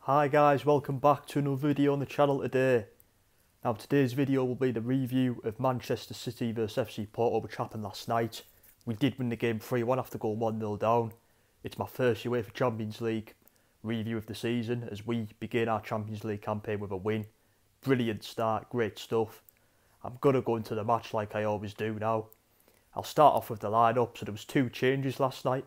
Hi guys, welcome back to another video on the channel today. Now today's video will be the review of Manchester City vs FC Porto, which happened last night. We did win the game 3-1 after going 1-0 down. It's my first UEFA Champions League review of the season as we begin our Champions League campaign with a win. Brilliant start, great stuff. I'm going to go into the match like I always do now. I'll start off with the lineup. So there was two changes last night.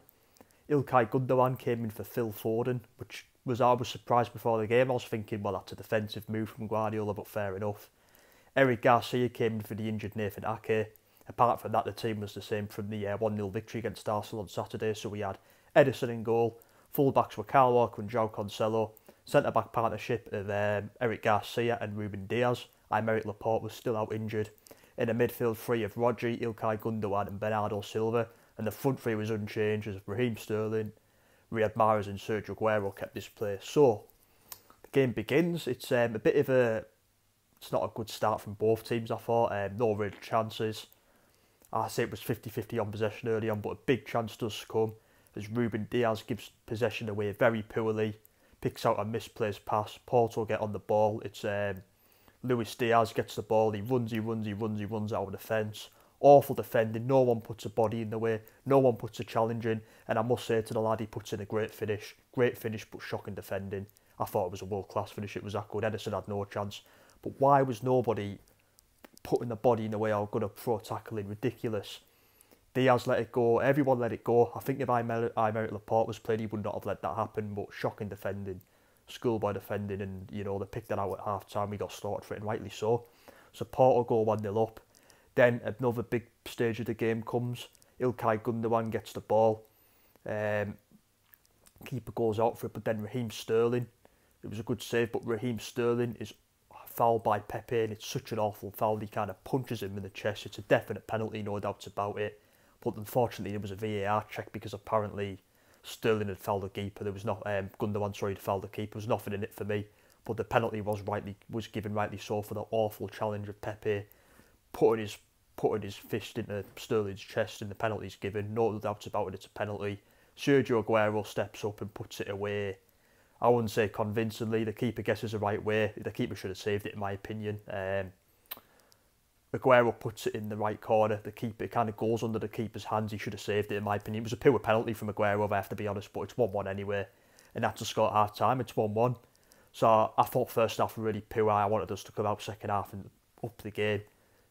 Ilkay Gundogan came in for Phil Foden, which I was surprised before the game. I was thinking, well, that's a defensive move from Guardiola, but fair enough. Eric Garcia came in for the injured Nathan Ake. Apart from that, the team was the same from the 1-0 victory against Arsenal on Saturday. So we had Ederson in goal. Full-backs were Kyle Walker and João Cancelo. Centre-back partnership of Eric Garcia and Ruben Diaz. Aymeric Laporte was still out injured. In the midfield three of Rodri, Ilkay Gundogan and Bernardo Silva. And the front three was unchanged as Raheem Sterling, Riyad Mahrez and Sergio Aguero kept this place. So, the game begins. It's a bit of it's not a good start from both teams, I thought. No real chances. I say it was 50-50 on possession early on, but a big chance does come as Ruben Diaz gives possession away very poorly, picks out a misplaced pass. Porto get on the ball. It's Luis Diaz gets the ball. He runs out of the fence. Awful defending, no one puts a body in the way, no one puts a challenge in, and I must say to the lad, he puts in a great finish but shocking defending. I thought it was a world-class finish, it was that good. Ederson had no chance, but why was nobody putting the body in the way or good at pro tackling? Ridiculous. Diaz let it go, everyone let it go. I think if Aymeric Laporte was playing, he would not have let that happen, but shocking defending, schoolboy defending, and you know, they picked that out at half-time, we got slaughtered for it, and rightly so. So Porto go 1-0 up. Then another big stage of the game comes. Ilkay Gundogan gets the ball. Keeper goes out for it, but then Raheem Sterling. It was a good save, but Raheem Sterling is fouled by Pepe, and it's such an awful foul. He kind of punches him in the chest. It's a definite penalty, no doubts about it. But unfortunately, there was a VAR check because apparently Sterling had fouled the keeper. There was not Gundogan, sorry, had fouled the keeper. There was nothing in it for me. But the penalty was given rightly so for the awful challenge of Pepe putting his fist into Sterling's chest, and the penalty's given. No doubts about it, it's a penalty. Sergio Aguero steps up and puts it away. I wouldn't say convincingly. The keeper guesses the right way. The keeper should have saved it, in my opinion. Aguero puts it in the right corner. The keeper, it kind of goes under the keeper's hands. He should have saved it, in my opinion. It was a pure penalty from Aguero, I have to be honest, but it's 1-1 anyway. And that's a score at half time. It's 1-1. So I thought first half really poor. I wanted us to come out second half and up the game.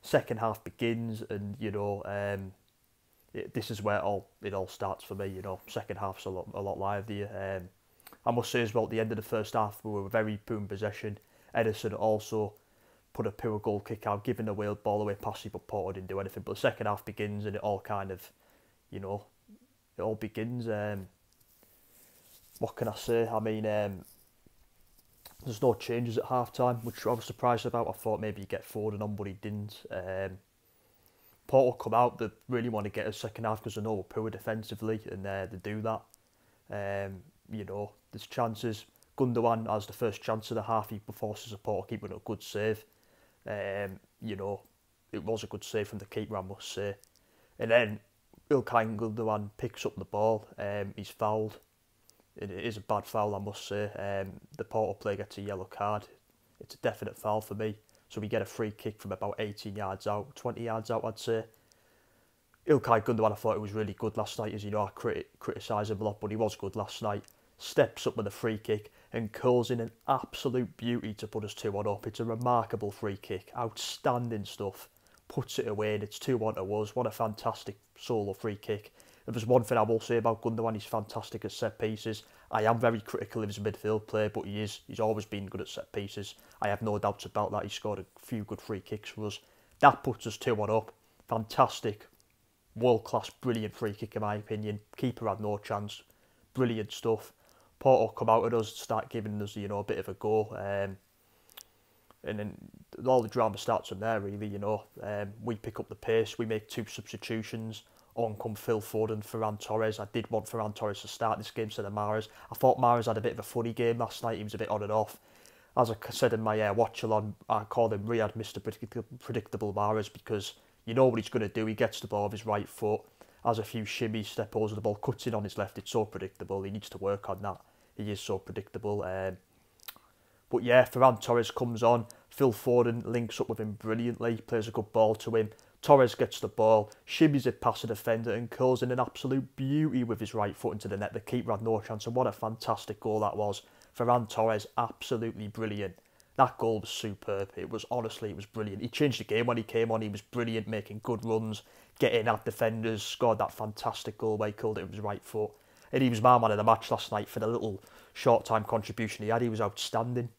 Second half begins, and you know, this is where it all starts for me. You know, second half's a lot livelier. I must say as well, at the end of the first half, we were very poor in possession. Ederson also put a poor goal kick out, giving the ball away passing, but Porto didn't do anything. But the second half begins, and it all kind of, you know, it all begins. What can I say? I mean, there's no changes at half-time, which I was surprised about. I thought maybe he'd get Foden on, but he didn't. Porto come out, they really want to get a second half because they know we're poor defensively, and they do that. You know, there's chances. Gundogan has the first chance of the half, he forces a Porto keeper with a good save. You know, it was a good save from the keeper, I must say. And then Ilkay Gundogan picks up the ball, he's fouled. It is a bad foul, I must say. The Porto player gets a yellow card. It's a definite foul for me. So we get a free kick from about 18 yards out, 20 yards out, I'd say. Ilkay Gundogan, I thought it was really good last night. As you know, I criticise him a lot, but he was good last night. Steps up with a free kick and curls in an absolute beauty to put us 2-1 up. It's a remarkable free kick. Outstanding stuff. Puts it away, and it's 2-1 to us. What a fantastic solo free kick. If there's one thing I will say about Gundogan, he's fantastic at set pieces. I am very critical of his midfield play, but he's always been good at set pieces. I have no doubts about that. He scored a few good free kicks for us. That puts us 2-1 up. Fantastic, world-class, brilliant free kick in my opinion. Keeper had no chance. Brilliant stuff. Porto come out at us, start giving us, you know, a bit of a go. And then all the drama starts from there, really, you know. We pick up the pace, we make two substitutions. On come Phil Foden, Ferran Torres. I did want Ferran Torres to start this game instead of Mahrez. I thought Mahrez had a bit of a funny game last night. He was a bit on and off. As I said in my watch-along, I called him Riyad Mr. Predictable Mahrez because you know what he's going to do. He gets the ball with his right foot, has a few shimmies, step overs the ball, cuts in on his left. It's so predictable. He needs to work on that. He is so predictable. But yeah, Ferran Torres comes on. Phil Foden links up with him brilliantly, plays a good ball to him. Torres gets the ball, shimmies it past the defender and curls in an absolute beauty with his right foot into the net. The keeper had no chance, and what a fantastic goal that was. Ferran Torres, absolutely brilliant. That goal was superb. It was brilliant. He changed the game when he came on. He was brilliant, making good runs, getting at defenders, scored that fantastic goal where he curled it with his right foot. And he was my man of the match last night for the little short-time contribution he had. He was outstanding.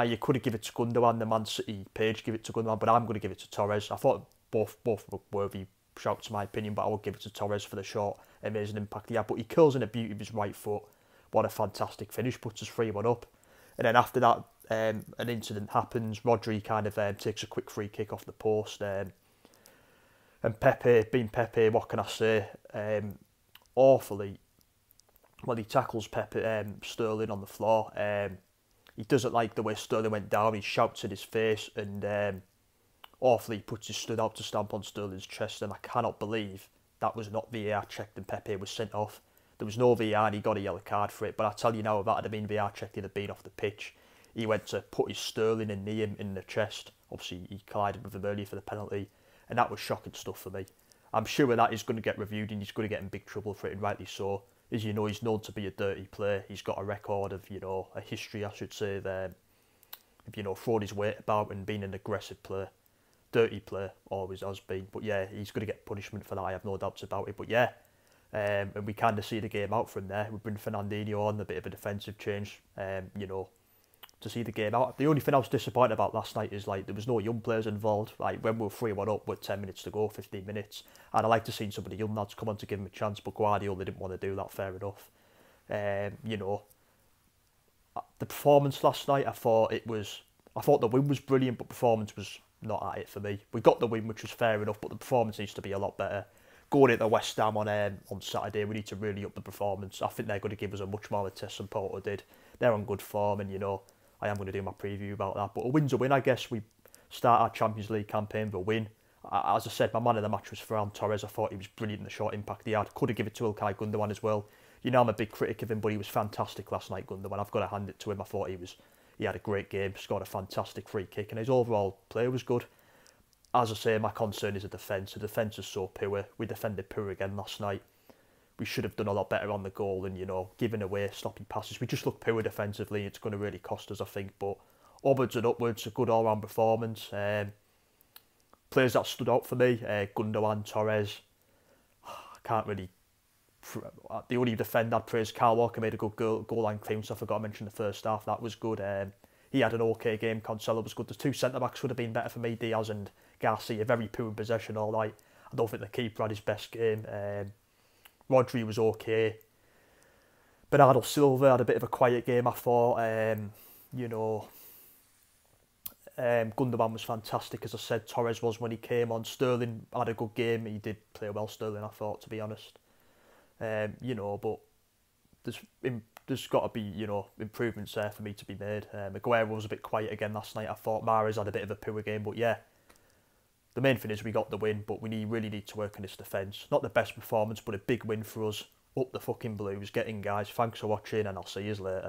You could have given it to Gundogan, the Man City page, give it to Gundogan, but I'm going to give it to Torres. I thought both were worthy shouts, in my opinion, but I would give it to Torres for the short, amazing impact he had. But he curls in a beauty of his right foot. What a fantastic finish, puts us 3-1 up. And then after that, an incident happens. Rodri kind of takes a quick free kick off the post. And Pepe, being Pepe, what can I say? Awfully, well, he tackles Sterling on the floor. He doesn't like the way Sterling went down. He shouts in his face and awfully puts his stud out to stamp on Sterling's chest. And I cannot believe that was not VAR checked and Pepe was sent off. There was no VAR and he got a yellow card for it. But I tell you now, if that had been VAR checked, he'd have been off the pitch. He went to put his Sterling and knee him in the chest. Obviously, he collided with him earlier for the penalty. And that was shocking stuff for me. I'm sure that is going to get reviewed and he's going to get in big trouble for it, and rightly so. As you know, he's known to be a dirty player. He's got a record of, a history, I should say, of, throwing his weight about and being an aggressive player. Dirty player, always has been. But yeah, he's going to get punishment for that, I have no doubts about it. But yeah, and we kind of see the game out from there. We bring Fernandinho on, a bit of a defensive change, to see the game out. The only thing I was disappointed about last night is there was no young players involved. When we were 3-1 up with 10 minutes to go, 15 minutes, and I like to see some of the young lads come on to give him a chance, but Guardiola didn't want to do that, fair enough. The performance last night, I thought the win was brilliant, but performance was not at it for me. We got the win, which was fair enough, but the performance needs to be a lot better. Going into West Ham on Saturday, we need to really up the performance. I think they're going to give us a much more of a test than Porto did. They're on good form, and I am going to do my preview about that. But a win's a win, I guess. We start our Champions League campaign with a win. As I said, my man of the match was Ferran Torres. I thought he was brilliant in the short impact he had. Could have given it to Ilkay Gundogan as well. I'm a big critic of him, but he was fantastic last night, Gundogan. I've got to hand it to him. I thought he had a great game, scored a fantastic free kick, and his overall play was good. As I say, my concern is the defence. The defence is so poor. We defended poor again last night. We should have done a lot better on the goal and, giving away sloppy passes. We just look poor defensively. It's going to really cost us, I think. But onwards and upwards, a good all-round performance. Players that stood out for me, Gundogan, Torres. I can't really... The only defender I'd praise, Kyle Walker made a good goal line clearance. I forgot to mention the first half. That was good. He had an okay game. Cancelo was good. The two centre-backs would have been better for me. Diaz and Garcia, very poor in possession all night. I don't think the keeper had his best game. Rodri was okay. Bernardo Silva had a bit of a quiet game, I thought. Gundogan was fantastic, as I said. Torres was when he came on. Sterling had a good game. He did play well, Sterling, I thought, to be honest. But there's got to be, improvements there for me to be made. Maguire was a bit quiet again last night. I thought Mahrez had a bit of a poor game, but yeah. The main thing is we got the win, but we really need to work on this defence. Not the best performance, but a big win for us. Up the fucking Blues. Get in, guys. Thanks for watching, and I'll see you later.